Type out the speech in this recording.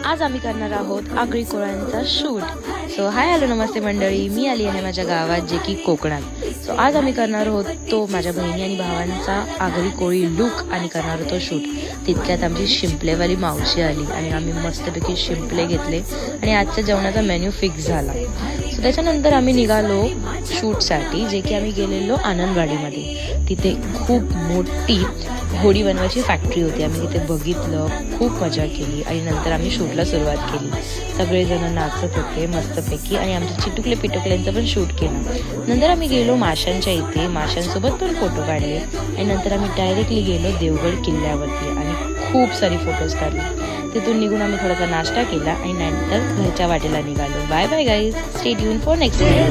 आज आम्ही करणार आहोत आगरी कोळ्यांचा शूट. सो हाय हॅलो नमस्ते मंडळी, मी आली आहे माझ्या गावात जे की कोकणात. सो आज आम्ही करणार आहोत तो माझ्या बहिणी आणि भावांचा आगरी कोळी लुक आणि करणार होतो शूट. तितक्यात आमची शिंपलेवाली मावशी आली आणि आम्ही मस्तपैकी शिंपले घेतले आणि आजच्या जेवणाचा मेन्यू फिक्स झाला. सो त्याच्यानंतर आम्ही निघालो शूटसाठी, जे की आम्ही गेलेलो आनंदवाडीमध्ये. तिथे खूप मोठी होडी बनवायची फॅक्टरी होती. आम्ही तिथे बघितलं, खूप मजा केली आणि नंतर आम्ही शूटला सुरुवात केली. सगळेजण नाचत होते मस्तपैकी आणि आमच्या चिटुकले पिटुकल्यांचं पण शूट केलं. नंतर आम्ही गेलो माशांच्या इथे, माशांसोबत पण फोटो काढले आणि नंतर आम्ही डायरेक्टली गेलो देवगड किल्ल्यावरती आणि खूप सारे फोटोज काढले. तिथून निघून आम्ही थोडासा नाश्ता केला आणि नंतर घरच्या वाटेला निघालो. Bye bye guys, stay tune for next video.